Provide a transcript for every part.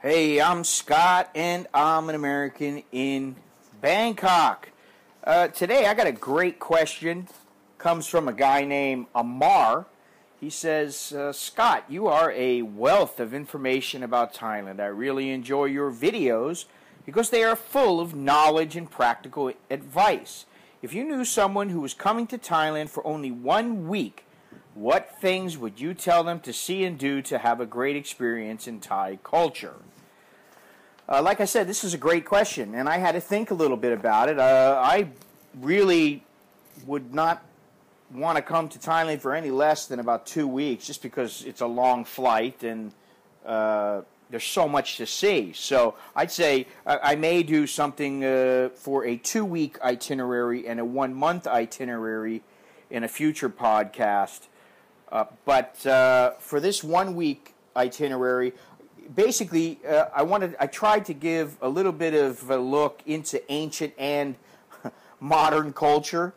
Hey, I'm Scott, and I'm an American in Bangkok. Today, I got a great question. Comes from a guy named Amar. He says, Scott, you are a wealth of information about Thailand. I really enjoy your videos because they are full of knowledge and practical advice. If you knew someone who was coming to Thailand for only 1 week, what things would you tell them to see and do to have a great experience in Thai culture? Like I said, this is a great question, and I had to think a little bit about it. I really would not want to come to Thailand for any less than about 2 weeks, just because it's a long flight and there's so much to see. So I'd say I may do something for a 2-week itinerary and a 1-month itinerary in a future podcast. But for this 1-week itinerary, basically, I tried to give a little bit of a look into ancient and modern culture,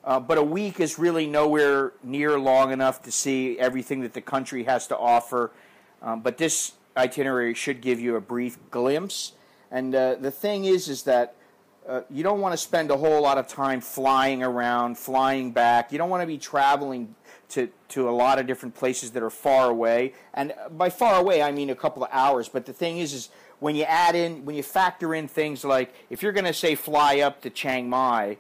but a week is really nowhere near long enough to see everything that the country has to offer. But this itinerary should give you a brief glimpse. And the thing is that you don't want to spend a whole lot of time flying around, flying back. You don't want to be traveling to a lot of different places that are far away. And by far away, I mean a couple of hours. But the thing is when you factor in things like, if you're going to say fly up to Chiang Mai,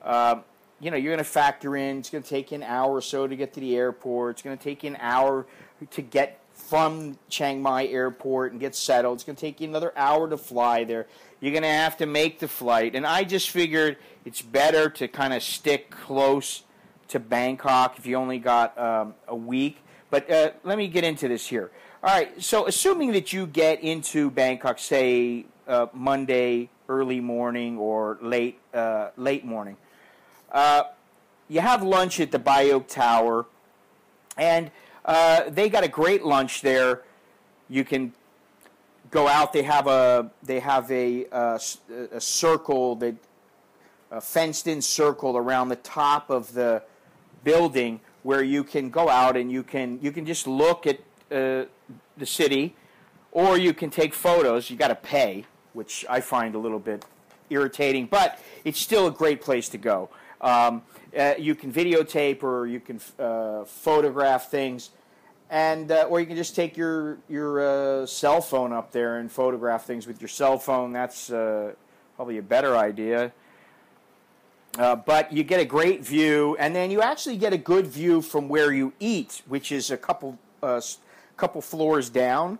you're going to factor in, it's going to take you an hour or so to get to the airport. It's going to take you an hour to get from Chiang Mai airport and get settled. It's going to take you another hour to fly there. You're going to have to make the flight. And I just figured it's better to kind of stick close to Bangkok if you only got a week. But let me get into this here. All right, so assuming that you get into Bangkok, say Monday early morning or late morning, you have lunch at the Bayok Tower, and they got a great lunch there. You can go out. They have a circle, that a fenced-in circle around the top of the building, where you can go out and you can just look at the city, or you can take photos. You got to pay, which I find a little bit irritating, but it's still a great place to go. You can videotape, or you can photograph things, and or you can just take your cell phone up there and photograph things with your cell phone. That's probably a better idea. But you get a great view, and then you actually get a good view from where you eat, which is a couple floors down.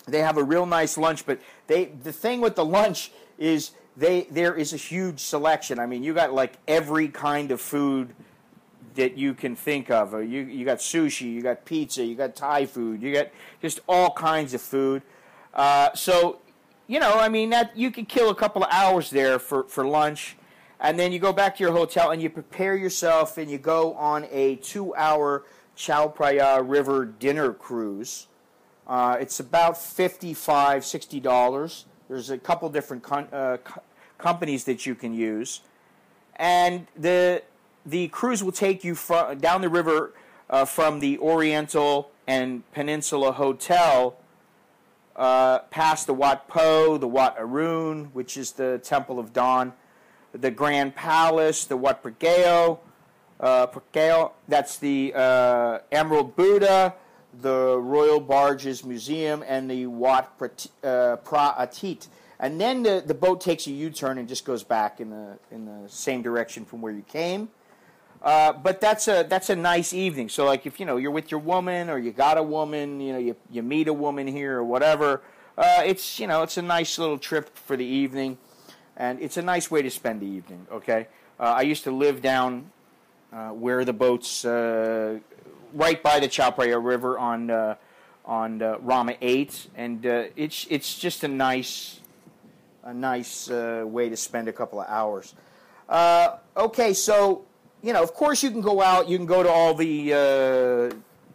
They have a real nice lunch, but the thing with the lunch is there is a huge selection. I mean, you got like every kind of food that you can think of. You got sushi, you got pizza, you got Thai food, you got just all kinds of food. So, I mean, that you could kill a couple of hours there for lunch. And then you go back to your hotel and you prepare yourself and you go on a 2-hour Chao Phraya River dinner cruise. It's about $55-$60. There's a couple different companies that you can use. And the cruise will take you down the river from the Oriental and Peninsula Hotel past the Wat Po, the Wat Arun, which is the Temple of Dawn, the Grand Palace, the Wat Phra Kaew, that's the Emerald Buddha, the Royal Barges Museum, and the Wat Phra Atit. And then the boat takes a U-turn and just goes back in the same direction from where you came. But that's a nice evening. So like if you're with your woman, or you got a woman, you meet a woman here or whatever, it's a nice little trip for the evening. And it's a nice way to spend the evening, okay? I used to live down where the boats, right by the Chao Phraya River on Rama 8, and it's just a nice way to spend a couple of hours. Okay, so, of course you can go out, you can go to all the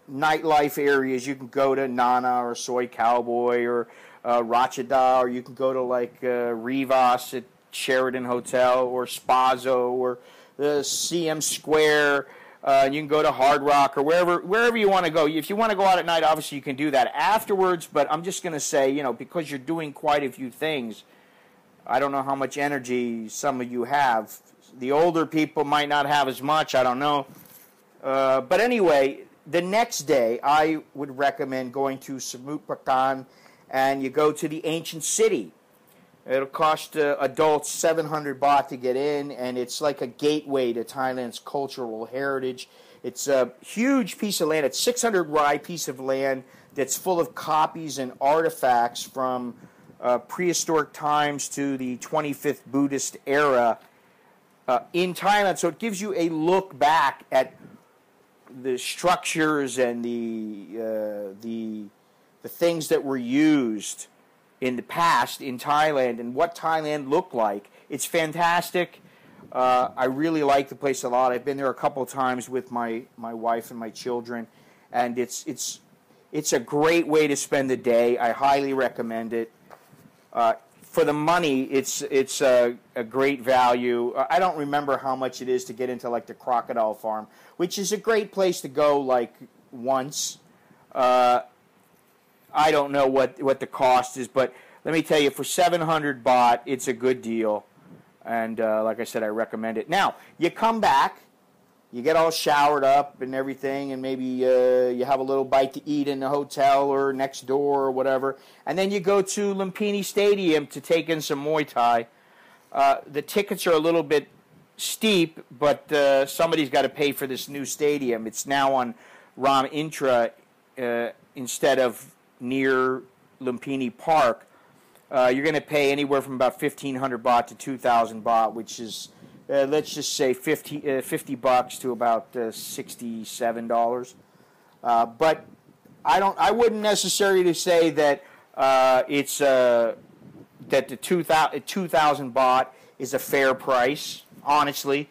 nightlife areas. You can go to Nana or Soy Cowboy or Rachada, or you can go to like Rivas at Sheraton Hotel, or Spazo, or the CM Square. You can go to Hard Rock or wherever you want to go. If you want to go out at night, obviously you can do that afterwards. But I'm just going to say, because you're doing quite a few things, I don't know how much energy some of you have. The older people might not have as much. I don't know. But anyway, the next day, I would recommend going to Samut Prakan, and you go to the ancient city. It'll cost adults 700 baht to get in, and it's like a gateway to Thailand's cultural heritage. It's a huge piece of land. It's 600 rai piece of land that's full of copies and artifacts from prehistoric times to the 25th Buddhist era in Thailand. So it gives you a look back at the structures and the things that were used in the past in Thailand and what Thailand looked like. It's fantastic. I really like the place a lot. I've been there a couple of times with my wife and my children, and it's a great way to spend the day. I highly recommend it. For the money, it's a great value. I don't remember how much it is to get into like the crocodile farm, which is a great place to go like once. I don't know what the cost is, but let me tell you, for 700 baht, it's a good deal. And like I said, I recommend it. Now, you come back, you get all showered up and everything, and maybe you have a little bite to eat in the hotel or next door or whatever. And then you go to Lumpini Stadium to take in some Muay Thai. The tickets are a little bit steep, but somebody's got to pay for this new stadium. It's now on Ram Intra instead of near Lumpini Park. You're going to pay anywhere from about 1,500 baht to 2,000 baht, which is, let's just say, 50 bucks to about $67. But I wouldn't necessarily say that it's that the 2,000 baht is a fair price. Honestly,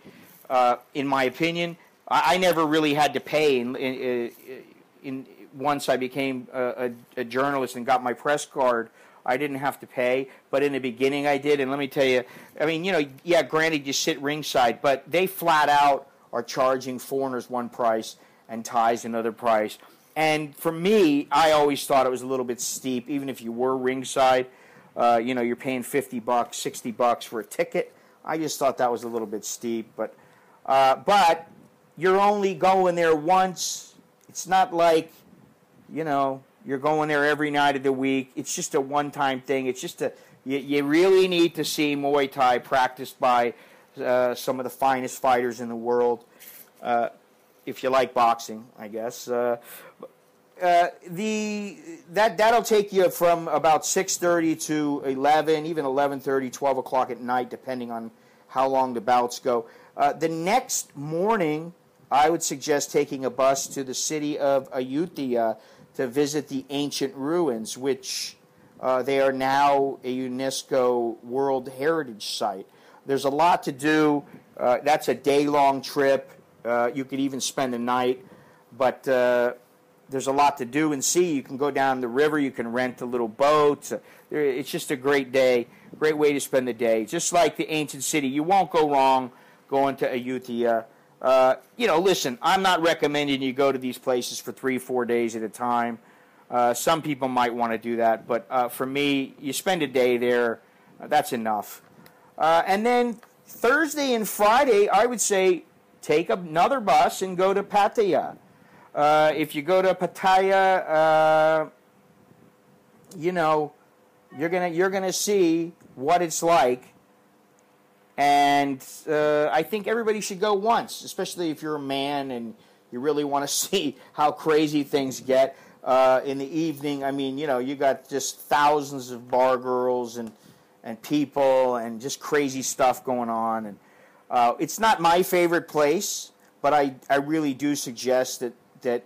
in my opinion, I never really had to pay in once I became a journalist and got my press card. I didn't have to pay, but in the beginning I did. And let me tell you, I mean, yeah, granted you sit ringside, but they flat out are charging foreigners one price and Thais another price. And for me, I always thought it was a little bit steep, even if you were ringside. You're paying 50 bucks, 60 bucks for a ticket. I just thought that was a little bit steep, but you're only going there once. It's not like, you're going there every night of the week. It's just a one-time thing. It's just you really need to see Muay Thai practiced by some of the finest fighters in the world, if you like boxing, I guess. That'll take you from about 6:30 to 11, even 11:30, 12 o'clock at night, depending on how long the bouts go. The next morning, I would suggest taking a bus to the city of Ayutthaya to visit the ancient ruins, which they are now a UNESCO World Heritage Site. There's a lot to do. That's a day-long trip. You could even spend a night, but there's a lot to do and see. You can go down the river. You can rent a little boat. It's just a great day, great way to spend the day. Just like the ancient city, you won't go wrong going to Ayutthaya. Listen, I'm not recommending you go to these places for 3-4 days at a time. Some people might want to do that, but for me, you spend a day there, that's enough. And then Thursday and Friday, I would say take another bus and go to Pattaya. If you go to Pattaya, you're gonna see what it's like. And I think everybody should go once, especially if you're a man and you really want to see how crazy things get in the evening. I mean, you got just thousands of bar girls and people and just crazy stuff going on. And it's not my favorite place, but I really do suggest that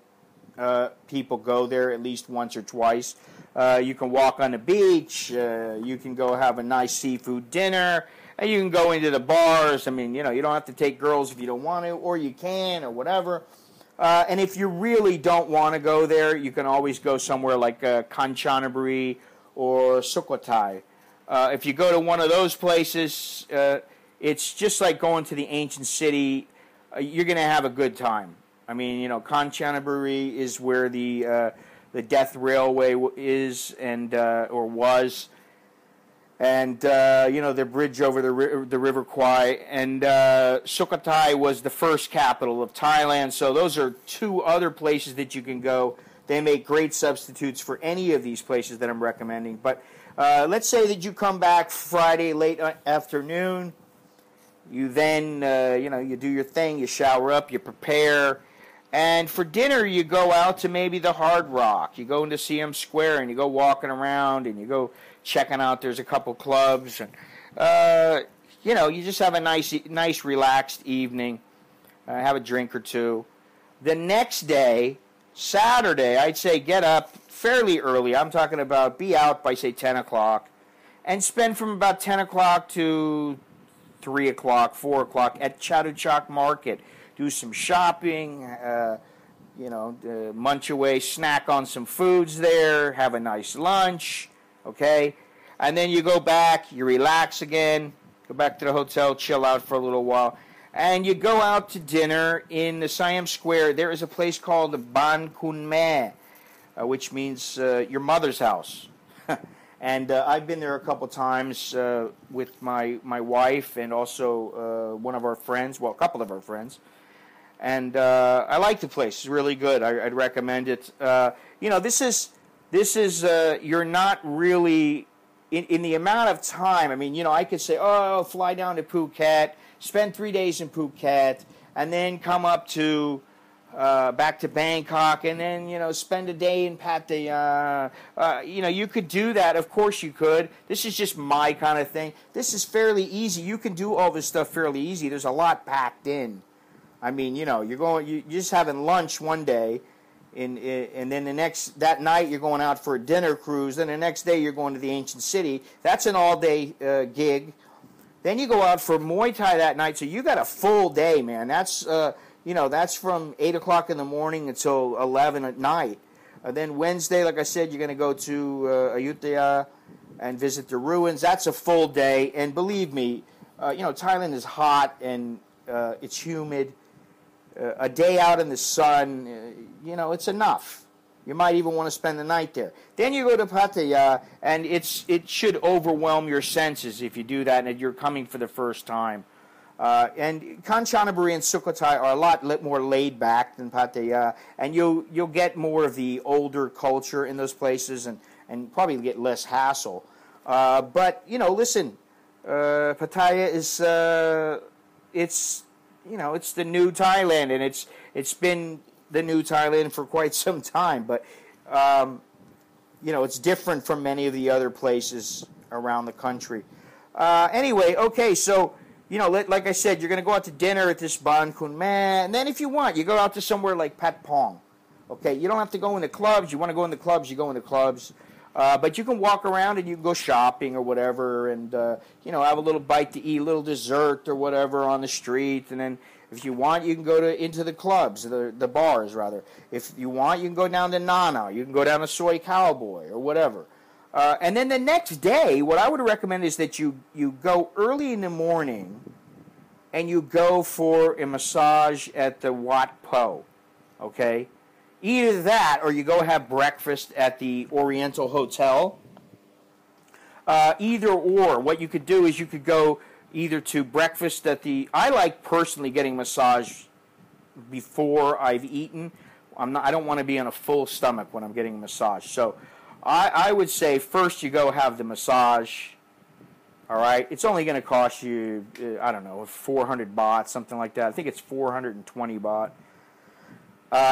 people go there at least once or twice. You can walk on the beach. You can go have a nice seafood dinner. And you can go into the bars. I mean, you don't have to take girls if you don't want to, or you can, or whatever. And if you really don't want to go there, you can always go somewhere like Kanchanaburi or Sukhothai. If you go to one of those places, it's just like going to the ancient city. you're going to have a good time. I mean, Kanchanaburi is where the Death Railway is and or was, and the bridge over the River Kwai, and Sukhothai was the first capital of Thailand. So those are two other places that you can go. They make great substitutes for any of these places that I'm recommending. But let's say that you come back Friday late afternoon. You then, you do your thing. You shower up. You prepare. And for dinner, you go out to maybe the Hard Rock. You go into CM Square and you go walking around and you go checking out. There's a couple clubs. And, you just have a nice relaxed evening. Have a drink or two. The next day, Saturday, I'd say get up fairly early. I'm talking about be out by, say, 10 o'clock. And spend from about 10 o'clock to 3 o'clock, 4 o'clock at Chatuchak Market. Do some shopping, munch away, snack on some foods there, have a nice lunch, okay? And then you go back, you relax again, go back to the hotel, chill out for a little while. And you go out to dinner in the Siam Square. There is a place called the Ban Kun Me, which means your mother's house. And I've been there a couple times with my wife and also one of our friends, well, a couple of our friends. And I like the place. It's really good. I'd recommend it. This is you're not really, in the amount of time, I mean, I could say, fly down to Phuket, spend 3 days in Phuket, and then come up to, back to Bangkok, and then, spend a day in Pattaya. You could do that. Of course you could. This is just my kind of thing. This is fairly easy. You can do all this stuff fairly easy. There's a lot packed in. I mean, you're just having lunch one day, and then that night you're going out for a dinner cruise. Then the next day you're going to the ancient city. That's an all-day gig. Then you go out for Muay Thai that night. So you got a full day, man. That's that's from 8 o'clock in the morning until 11 at night. Then Wednesday, like I said, you're going to go to Ayutthaya and visit the ruins. That's a full day. And believe me, Thailand is hot and it's humid. A day out in the sun, it's enough. You might even want to spend the night there. Then you go to Pattaya, and it should overwhelm your senses if you do that and you're coming for the first time. And Kanchanaburi and Sukhothai are a lot more laid back than Pattaya, and you'll get more of the older culture in those places and probably get less hassle. But listen, Pattaya is it's the new Thailand, and it's been the new Thailand for quite some time. But it's different from many of the other places around the country. Anyway, okay, so like I said, you're going to go out to dinner at this Ban Kun Me, and then if you want, you go out to somewhere like Pat Pong. Okay, you don't have to go in the clubs. You want to go in the clubs, you go in the clubs. But you can walk around and you can go shopping or whatever, and have a little bite to eat, a little dessert or whatever on the street, and then if you want, you can go into the clubs, the bars rather. If you want, you can go down to Nana, you can go down to Soy Cowboy or whatever. And then the next day, what I would recommend is that you go early in the morning and you go for a massage at the Wat Po, okay? Either that or you go have breakfast at the Oriental Hotel. Either or. What you could do is you could go either to breakfast at I like personally getting massage before I've eaten. I don't want to be on a full stomach when I'm getting a massage. So I would say first you go have the massage. All right? It's only going to cost you, 400 baht, something like that. I think it's 420 baht.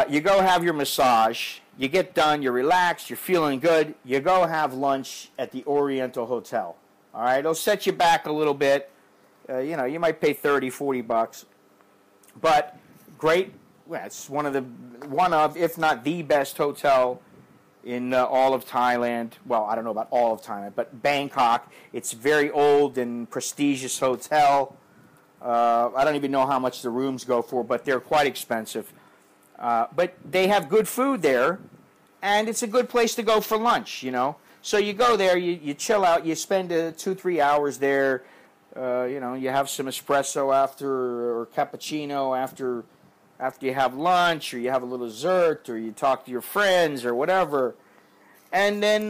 You go have your massage, you get done, you're relaxed, you're feeling good, you go have lunch at the Oriental Hotel. All right, it'll set you back a little bit. You might pay 30, 40 bucks. But great, it's one of, if not the best hotel in all of Thailand. Well, I don't know about all of Thailand, but Bangkok. It's a very old and prestigious hotel. I don't even know how much the rooms go for, but they're quite expensive. But they have good food there, and it's a good place to go for lunch, So you go there, you chill out, you spend 2-3 hours there, You have some espresso after, or cappuccino after you have lunch, or you have a little dessert, or you talk to your friends, or whatever, and then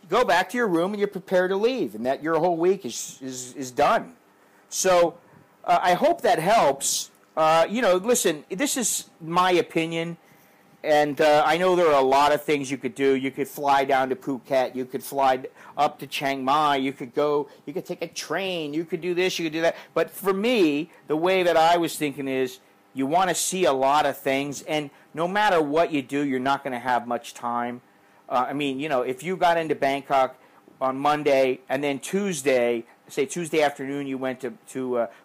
go back to your room and you're prepared to leave, and that your whole week is done. So I hope that helps. Listen, this is my opinion, and I know there are a lot of things you could do. You could fly down to Phuket. You could fly up to Chiang Mai. You could take a train. You could do this. You could do that. But for me, the way that I was thinking is, you want to see a lot of things, and no matter what you do, you're not going to have much time. If you got into Bangkok on Monday, and then Tuesday afternoon you went to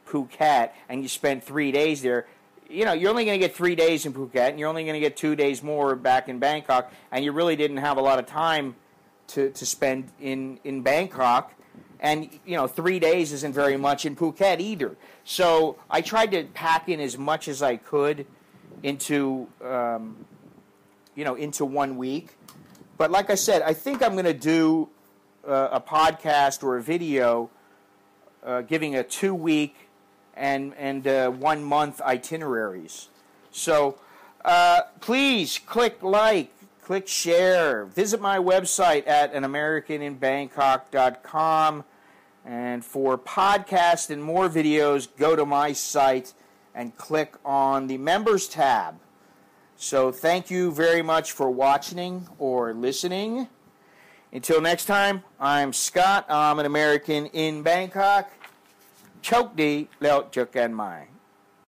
Phuket, and you spent 3 days there, you're only going to get 3 days in Phuket, and you're only going to get 2 days more back in Bangkok, and you really didn't have a lot of time to spend in Bangkok. And, 3 days isn't very much in Phuket either. So I tried to pack in as much as I could into 1 week. But like I said, I think I'm going to do a podcast or a video giving a 2-week and 1 month itineraries. So please click like, click share, visit my website at anamericaninbangkok.com. And for podcasts and more videos, go to my site and click on the members tab. So thank you very much for watching or listening. Until next time, I'm Scott. I'm an American in Bangkok. Chok di, leo chuk and mai.